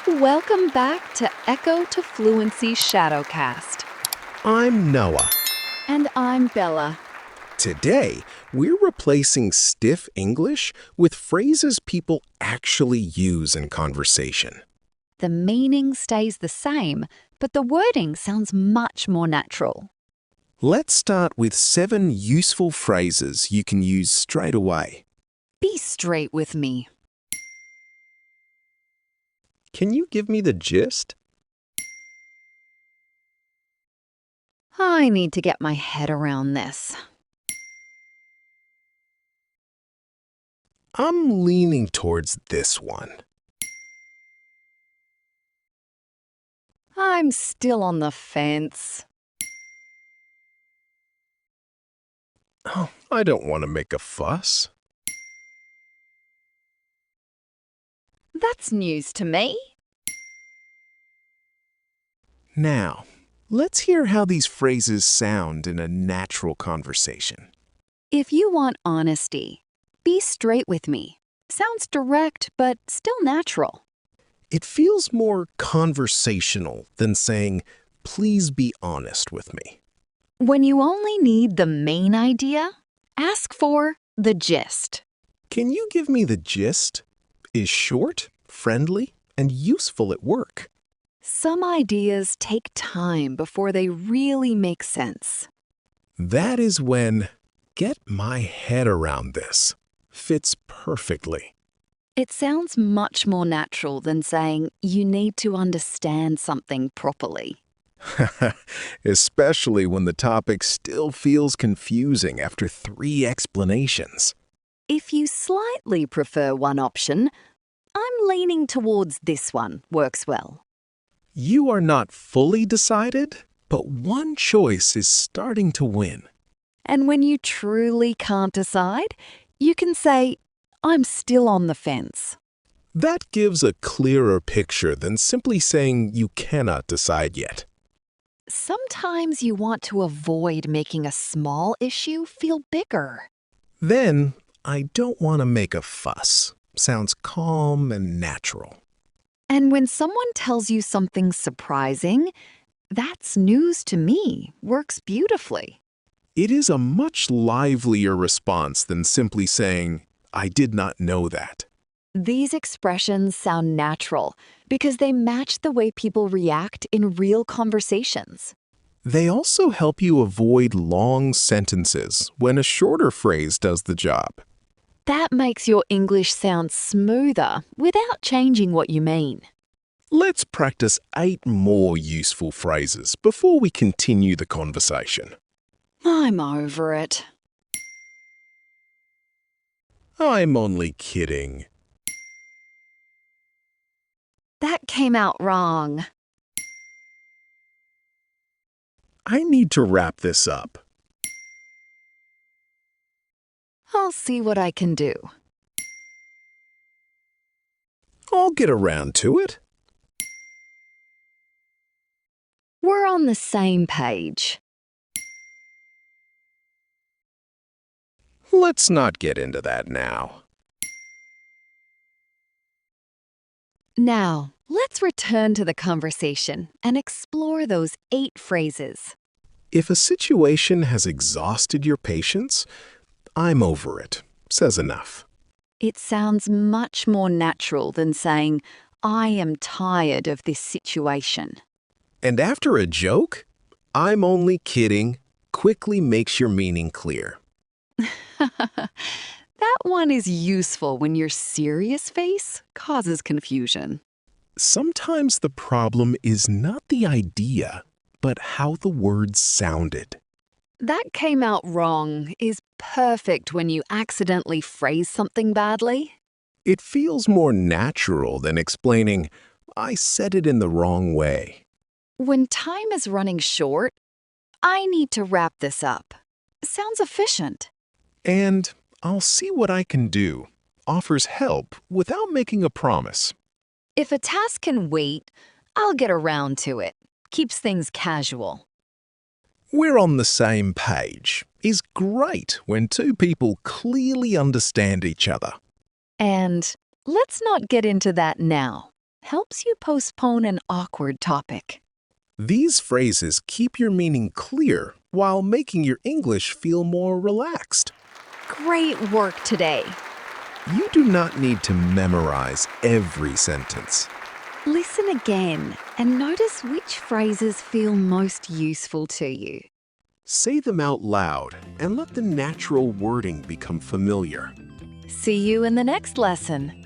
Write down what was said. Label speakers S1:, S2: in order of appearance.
S1: Welcome back to Echo to Fluency Shadowcast.
S2: I'm Noah.
S1: And I'm Bella.
S2: Today, we're replacing stiff English with phrases people actually use in conversation.
S1: The meaning stays the same, but the wording sounds much more natural.
S2: Let's start with 7 useful phrases you can use straight away.
S1: Be straight with me.
S2: Can you give me the gist?
S1: I need to get my head around this.
S2: I'm leaning towards this one.
S1: I'm still on the fence.
S2: Oh, I don't want to make a fuss.
S1: That's news to me.
S2: Now, let's hear how these phrases sound in a natural conversation.
S1: If you want honesty, be straight with me. Sounds direct, but still natural.
S2: It feels more conversational than saying, please be honest with me.
S1: When you only need the main idea, ask for the gist.
S2: Can you give me the gist? Is short, friendly, and useful at work.
S1: Some ideas take time before they really make sense.
S2: That is when get my head around this fits perfectly.
S1: It sounds much more natural than saying you need to understand something properly.
S2: Especially when the topic still feels confusing after 3 explanations.
S1: If you slightly prefer one option, I'm leaning towards this one works well.
S2: You are not fully decided, but one choice is starting to win.
S1: And when you truly can't decide, you can say, I'm still on the fence.
S2: That gives a clearer picture than simply saying you cannot decide yet.
S1: Sometimes you want to avoid making a small issue feel bigger.
S2: Then, I don't want to make a fuss. Sounds calm and natural.
S1: And when someone tells you something surprising, that's news to me, works beautifully.
S2: It is a much livelier response than simply saying, I did not know that.
S1: These expressions sound natural because they match the way people react in real conversations.
S2: They also help you avoid long sentences when a shorter phrase does the job.
S1: That makes your English sound smoother without changing what you mean.
S2: Let's practice 8 more useful phrases before we continue the conversation.
S1: I'm over it.
S2: I'm only kidding.
S1: That came out wrong.
S2: I need to wrap this up.
S1: I'll see what I can do.
S2: I'll get around to it.
S1: We're on the same page.
S2: Let's not get into that now.
S1: Now, let's return to the conversation and explore those 8 phrases.
S2: If a situation has exhausted your patience, I'm over it, says enough.
S1: It sounds much more natural than saying, I am tired of this situation.
S2: And after a joke, I'm only kidding, quickly makes your meaning clear.
S1: That one is useful when your serious face causes confusion.
S2: Sometimes the problem is not the idea, but how the words sounded.
S1: That came out wrong is perfect when you accidentally phrase something badly.
S2: It feels more natural than explaining, I said it in the wrong way.
S1: When time is running short, I need to wrap this up. Sounds efficient.
S2: And I'll see what I can do offers help without making a promise.
S1: If a task can wait, I'll get around to it. Keeps things casual.
S2: We're on the same page is great when 2 people clearly understand each other.
S1: And let's not get into that now. helps you postpone an awkward topic.
S2: These phrases keep your meaning clear while making your English feel more relaxed.
S1: Great work today.
S2: You do not need to memorize every sentence.
S1: Listen again and notice which phrases feel most useful to you.
S2: Say them out loud and let the natural wording become familiar.
S1: See you in the next lesson.